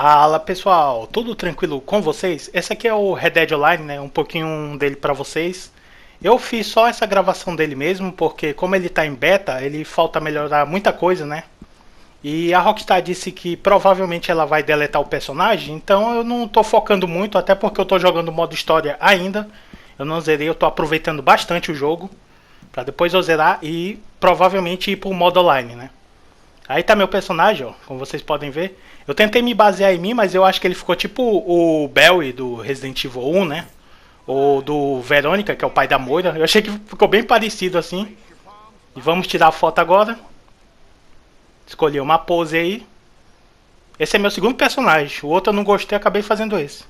Fala pessoal, tudo tranquilo com vocês? Esse aqui é o Red Dead Online, né? Um pouquinho dele pra vocês. Eu fiz só essa gravação dele mesmo, porque como ele tá em beta, ele falta melhorar muita coisa, né? E a Rockstar disse que provavelmente ela vai deletar o personagem, então eu não tô focando muito, até porque eu tô jogando o modo história ainda. Eu não zerei, eu tô aproveitando bastante o jogo, pra depois eu zerar e provavelmente ir pro modo online, né? Aí tá meu personagem, ó, como vocês podem ver. Eu tentei me basear em mim, mas eu acho que ele ficou tipo o Barry do Resident Evil 1, né? Ou do Verônica, que é o pai da Moira. Eu achei que ficou bem parecido assim. E vamos tirar a foto agora. Escolhi uma pose aí. Esse é meu segundo personagem. O outro eu não gostei, acabei fazendo esse.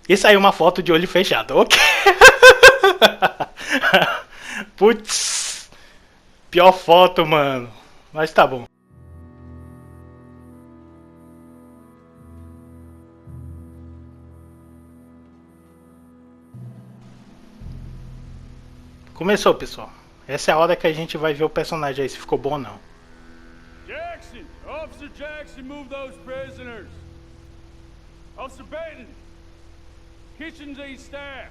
E saiu uma foto de olho fechado. Ok. Putz. Pior foto, mano. Mas tá bom. Começou, pessoal. Essa é a hora que a gente vai ver o personagem aí, se ficou bom ou não. Jackson! Officer Jackson, move those prisoners! Officer Baton! Kitchens and staff!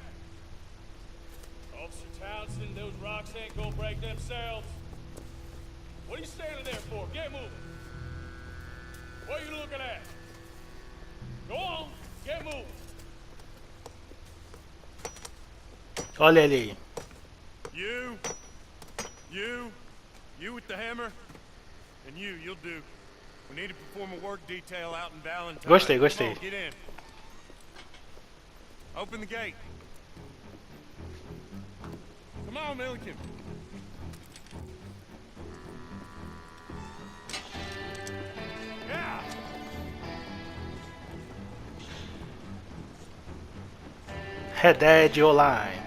Officer Townsend, those rocks ain't gonna break themselves. What are you standing there for? Get moving! What are you looking at? Go on, get moving! Olha ele aí. You with the hammer, and you'll do. We need to perform a work detail out in Valentine. Gostei. Come on, get in. Open the gate. Come on, Milliken. Yeah. Red Dead Online.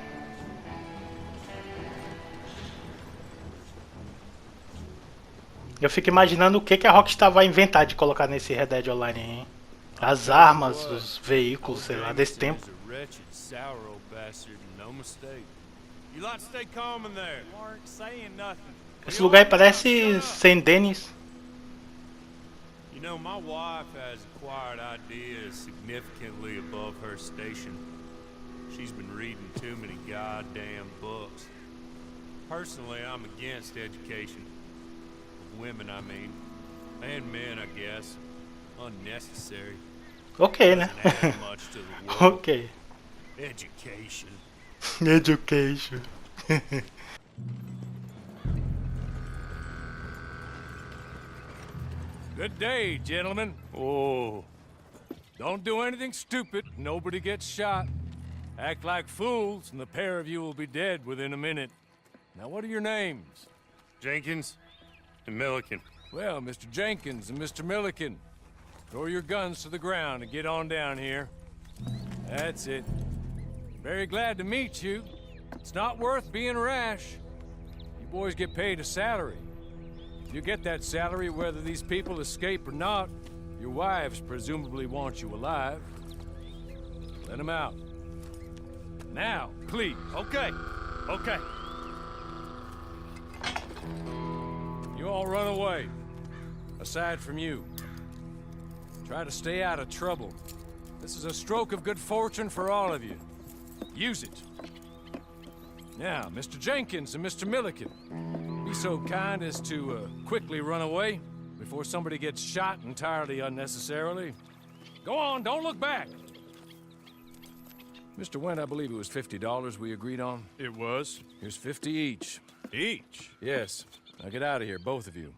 Eu fico imaginando o que a Rockstar vai inventar de colocar nesse Red Dead Online, hein? As armas, os veículos, sei lá, desse tempo. Esse lugar aí parece Saint Denis. You know, my wife has acquired ideas significantly above her station. She's been reading too many goddamn books. Personally, I'm against education. Women, I mean. And men, I guess. Unnecessary. Ok, né? Doesn't add much to the world. Ok. Education. Education. Good day, gentlemen. Oh. Don't do anything stupid. Nobody gets shot. Act like fools, and the pair of you will be dead within a minute. Now, what are your names? Jenkins and Milliken. Well, Mr. Jenkins and Mr. Milliken, throw your guns to the ground and get on down here. That's it. Very glad to meet you. It's not worth being rash. You boys get paid a salary. You get that salary whether these people escape or not. Your wives presumably want you alive. Let them out. Now, please. Okay. You all run away. Aside from you. Try to stay out of trouble. This is a stroke of good fortune for all of you. Use it. Now, Mr. Jenkins and Mr. Milliken, be so kind as to quickly run away before somebody gets shot entirely unnecessarily. Go on, don't look back. Mr. Wendt, I believe it was $50 we agreed on. It was. Here's 50 each. Each? Yes. Now get out of here, both of you.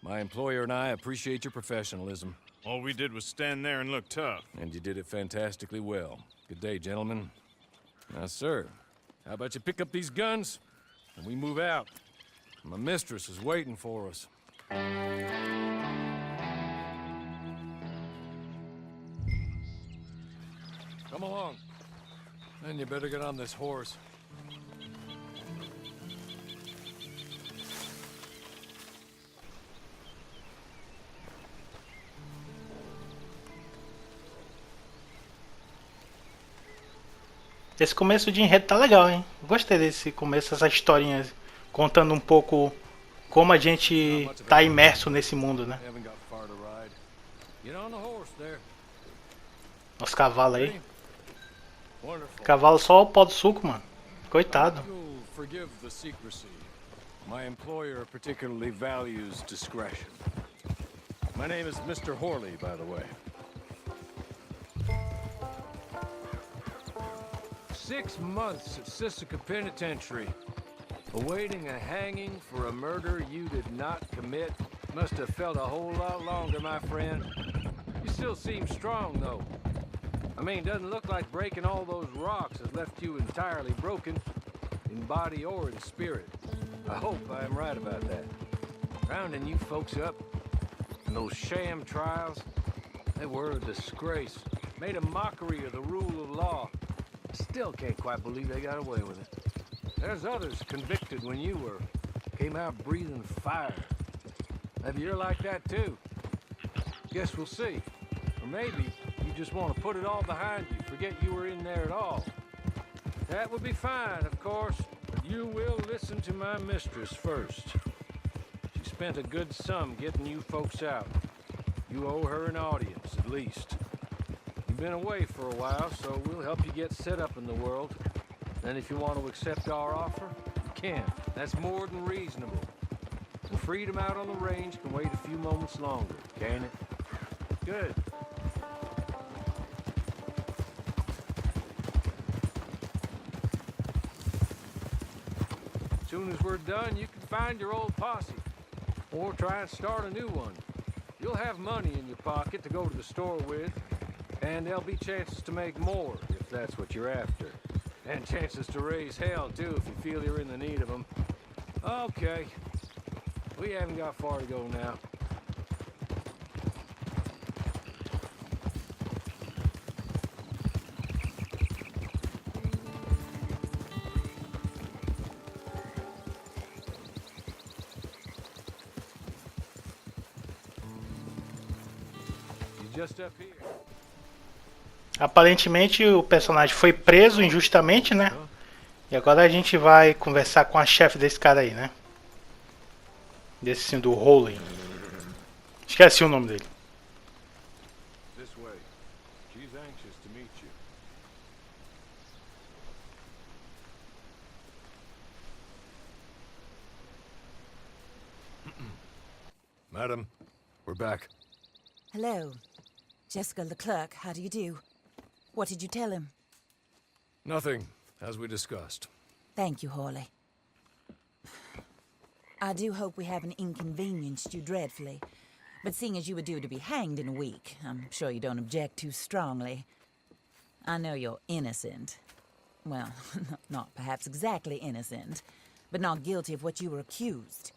My employer and I appreciate your professionalism. All we did was stand there and look tough. And you did it fantastically well. Good day, gentlemen. Now, sir, how about you pick up these guns and we move out? My mistress is waiting for us. Come along. Then you better get on this horse. Esse começo de enredo tá legal, hein? Gostei desse começo, essa historinha contando um pouco como a gente tá imerso nesse mundo, né? Haven't got far to ride. Get on the horse there. Nosso cavalo aí. Wonderful. Cavalo só o pó do suco, mano. Coitado. You'll forgive the secrecy. My employer particularly values discretion. My name is Mr. Horley, by the way. 6 months at Sisika Penitentiary, awaiting a hanging for a murder you did not commit. Must have felt a whole lot longer, my friend. You still seem strong, though. I mean, doesn't look like breaking all those rocks has left you entirely broken, in body or in spirit. I hope I am right about that. Rounding you folks up, and those sham trials, they were a disgrace. Made a mockery of the rule of law. Still can't quite believe they got away with it. There's others convicted when you were. Came out breathing fire. Maybe you're like that too. Guess we'll see. Or maybe you just want to put it all behind you, forget you were in there at all. That would be fine, of course, but you will listen to my mistress first. She spent a good sum getting you folks out. You owe her an audience, at least. You've been away for a while, so we'll help you get set up in the world. Then if you want to accept our offer, you can. That's more than reasonable. And freedom out on the range can wait a few moments longer, can it? Good. As soon as we're done, you can find your old posse. Or try and start a new one. You'll have money in your pocket to go to the store with. And there'll be chances to make more, if that's what you're after. And chances to raise hell, too, if you feel you're in the need of them. Okay. We haven't got far to go now. You're just up here. Aparentemente o personagem foi preso injustamente, né? E agora a gente vai conversar com a chefe desse cara aí, né? Desse sim, do Holy. Esqueci o nome dele. This way. She's anxious to meet you. Madam, we're back. Hello. Jessica Leclerc, how do you do? What did you tell him? Nothing, as we discussed. Thank you, Hawley. I do hope we haven't inconvenienced you dreadfully. But seeing as you were due to be hanged in a week, I'm sure you don't object too strongly. I know you're innocent. Well, not perhaps exactly innocent, but not guilty of what you were accused.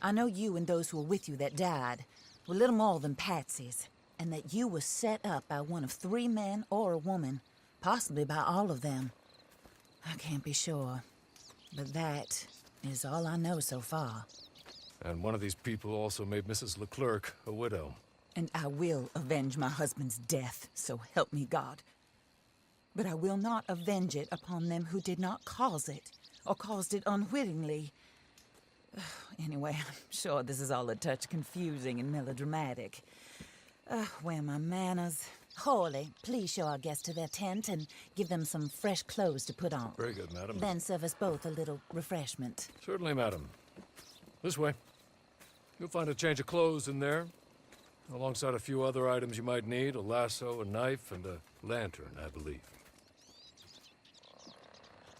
I know you and those who were with you that died were little more than patsies, and that you were set up by one of 3 men or a woman, possibly by all of them. I can't be sure, but that is all I know so far. And one of these people also made Mrs. Leclerc a widow. And I will avenge my husband's death, so help me God. But I will not avenge it upon them who did not cause it, or caused it unwittingly. Anyway, I'm sure this is all a touch confusing and melodramatic. Where are my manners? Hawley, please show our guests to their tent and give them some fresh clothes to put on. Very good, madam. Then serve us both a little refreshment. Certainly, madam. This way. You'll find a change of clothes in there, alongside a few other items you might need, a lasso, a knife, and a lantern, I believe.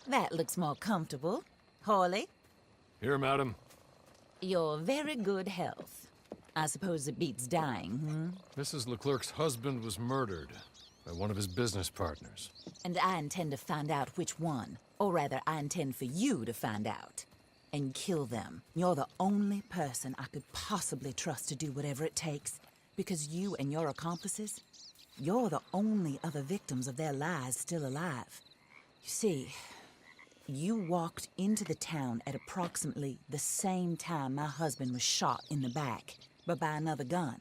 That looks more comfortable. Hawley, Here, madam. your very good health. I suppose it beats dying, hmm? Mrs. Leclerc's husband was murdered by one of his business partners. And I intend to find out which one. Or rather, I intend for you to find out. And kill them. You're the only person I could possibly trust to do whatever it takes. Because you and your accomplices, you're the only other victims of their lies still alive. You see, you walked into the town at approximately the same time my husband was shot in the back, but by another gun,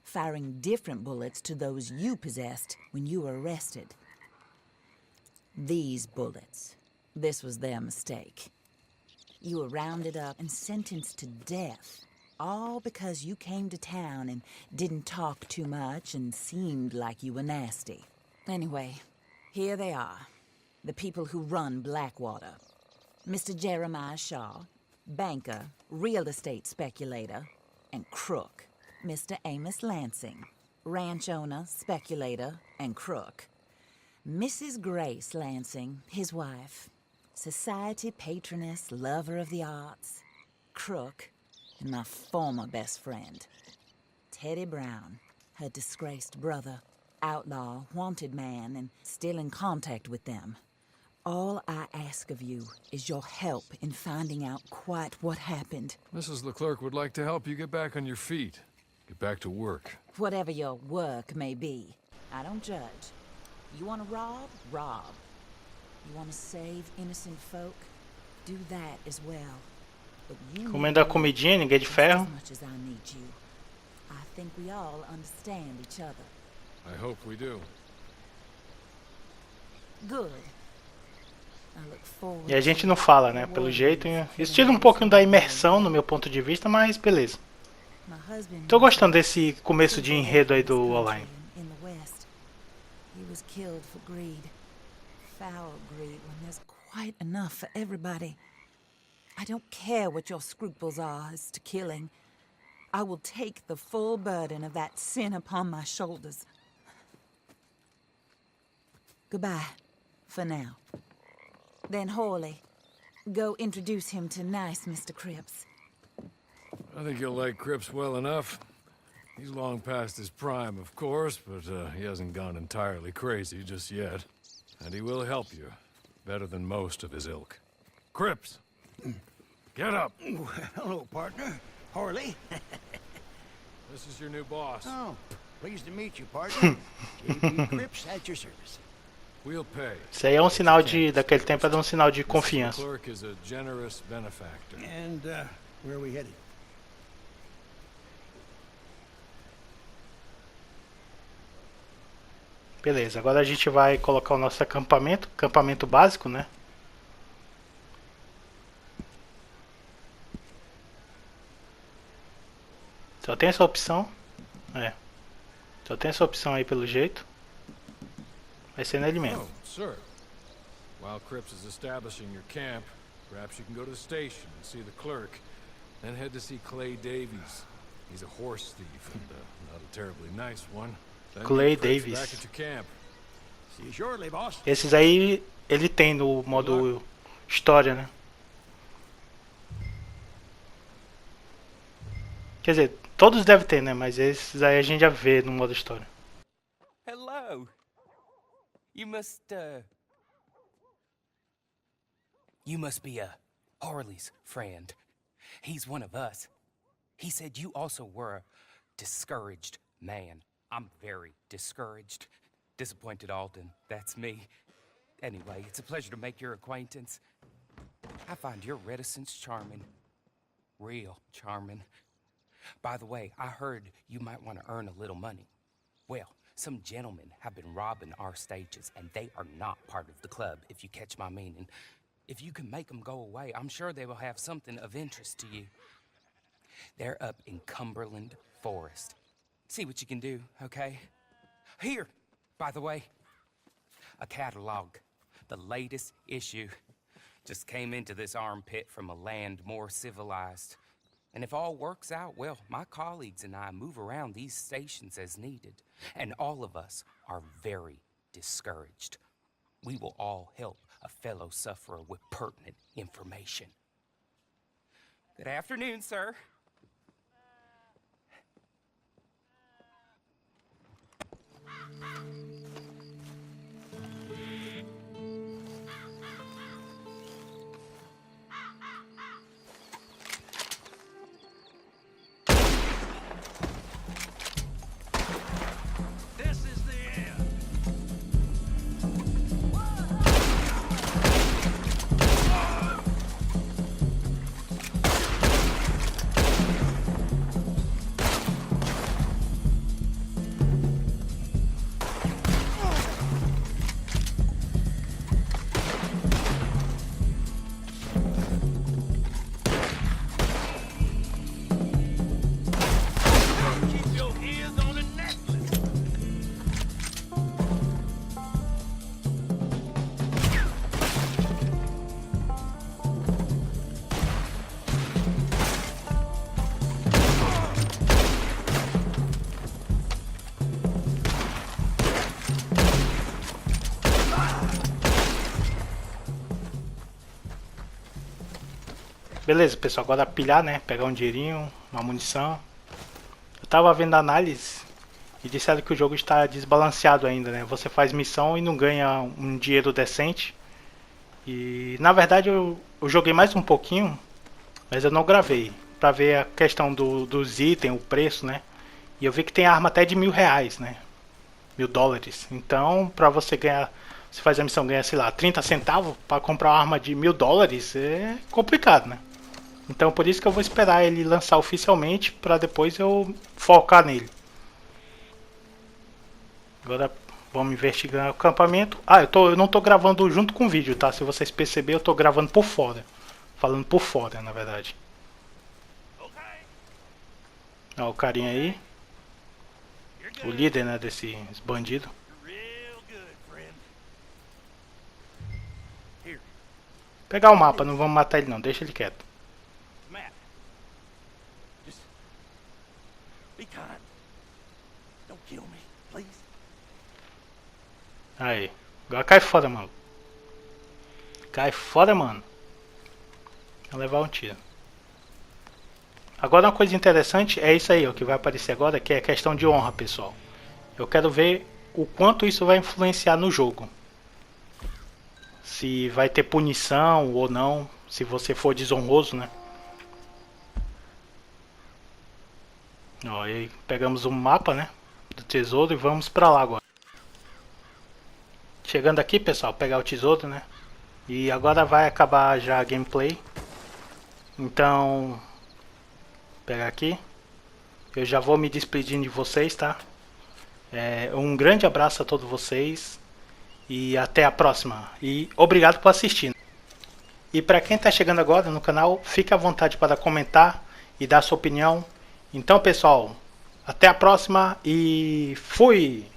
firing different bullets to those you possessed when you were arrested. These bullets, this was their mistake. You were rounded up and sentenced to death, all because you came to town and didn't talk too much and seemed like you were nasty. Anyway, here they are, the people who run Blackwater. Mr. Jeremiah Shaw, banker, real estate speculator, and crook. Mr. Amos Lansing, ranch owner, speculator, and crook. Mrs. Grace Lansing, his wife, society patroness, lover of the arts, crook, and my former best friend. Teddy Brown, her disgraced brother, outlaw, wanted man, and still in contact with them. All I ask of you is your help in finding out quite what happened. Mrs. Leclerc would like to help you get back on your feet. Get back to work. Whatever your work may be, I don't judge. You want to rob? Rob. You want to save innocent folk? Do that as well. But you Comendo a comidinha, ninguém de ferro. as much as I need you. I think we all understand each other. I hope we do. Good. I look forward E a gente não fala, né? Pelo jeito. Isso tira um pouquinho da imersão no meu ponto de vista, mas beleza. My husband Tô gostando desse começo de enredo aí do online. in the West. He was killed for greed. Foul greed when there's quite enough for everybody. I don't care what your scruples are as to killing. I will take the full burden of that sin upon my shoulders. Goodbye, for now. Then Hawley, go introduce him to nice Mr. Cripps. I think you'll like Cripps well enough. He's long past his prime, of course, but he hasn't gone entirely crazy just yet. And he will help you, better than most of his ilk. Cripps! Get up! Hello, partner. Harley. This is your new boss. Oh, pleased to meet you, partner. J.B. Cripps at your service. We'll pay. Isso aí é um sinal de... Daquele tempo era um sinal de Mrs. confiança. Leclerc is a generous benefactor. And, where are we headed? Beleza, agora a gente vai colocar o nosso acampamento. Acampamento básico, né? Só tem essa opção. É. Só tem essa opção aí pelo jeito. Vai ser nele mesmo. Oh, sir. While Cripps is establishing your camp, perhaps you can go to the station and see the clerk, then head to see Clay Davies. He's a horse thief and not a terribly nice one. Then Clay get Cripps Davies. back at your camp. See you shortly, boss. Esses aí ele tem no modo história, né? Quer dizer, todos devem ter, né? Mas esses aí a gente já vê no modo história. Hello. You must be Harley's friend. He's one of us. He said you also were a discouraged man. I'm very discouraged. Disappointed Alden, that's me. Anyway, it's a pleasure to make your acquaintance. I find your reticence charming. Real charming. By the way, I heard you might want to earn a little money. Well, some gentlemen have been robbing our stages, and they are not part of the club, if you catch my meaning. If you can make them go away, I'm sure they will have something of interest to you. They're up in Cumberland Forest. See what you can do, okay? Here, by the way, a catalog. The latest issue. Just came into this armpit from a land more civilized. And if all works out, well, my colleagues and I move around these stations as needed. And all of us are very discouraged. We will all help a fellow sufferer with pertinent information. Good afternoon, sir. This is the end. Beleza, pessoal, agora pilhar, né? Pegar um dinheirinho, uma munição. Eu tava vendo a análise e disseram que o jogo está desbalanceado ainda, né? Você faz missão e não ganha um dinheiro decente. E na verdade eu joguei mais um pouquinho, mas eu não gravei pra ver a questão dos itens, o preço, né? E eu vi que tem arma até de R$1.000, né? $1.000. Então, pra você ganhar, se faz a missão ganhar, sei lá, 30 centavos pra comprar uma arma de $1.000 é complicado, né? Então, por isso que eu vou esperar ele lançar oficialmente pra depois eu focar nele. Agora vamos investigar o acampamento. Ah, eu não tô gravando junto com o vídeo, tá? Se vocês perceberem, eu tô gravando por fora. Falando por fora, na verdade. Ó, o carinha aí. O líder, né, desses bandidos. Pegar o mapa, não vamos matar ele não, deixa ele quieto. Aí, agora cai fora, mano. Cai fora, mano. Vou levar um tiro. Agora uma coisa interessante é isso aí, ó, que vai aparecer agora, que é a questão de honra, pessoal. Eu quero ver o quanto isso vai influenciar no jogo. Se vai ter punição ou não, se você for desonroso, né? Ó, aí pegamos um mapa, né, do tesouro e vamos pra lá agora. Chegando aqui, pessoal, pegar o tesouro, né? E agora vai acabar já a gameplay. Então, pegar aqui. Eu já vou me despedindo de vocês, tá? Um grande abraço a todos vocês. E até a próxima. E obrigado por assistir. E para quem está chegando agora no canal, fique à vontade para comentar e dar sua opinião. Então, pessoal, até a próxima e fui!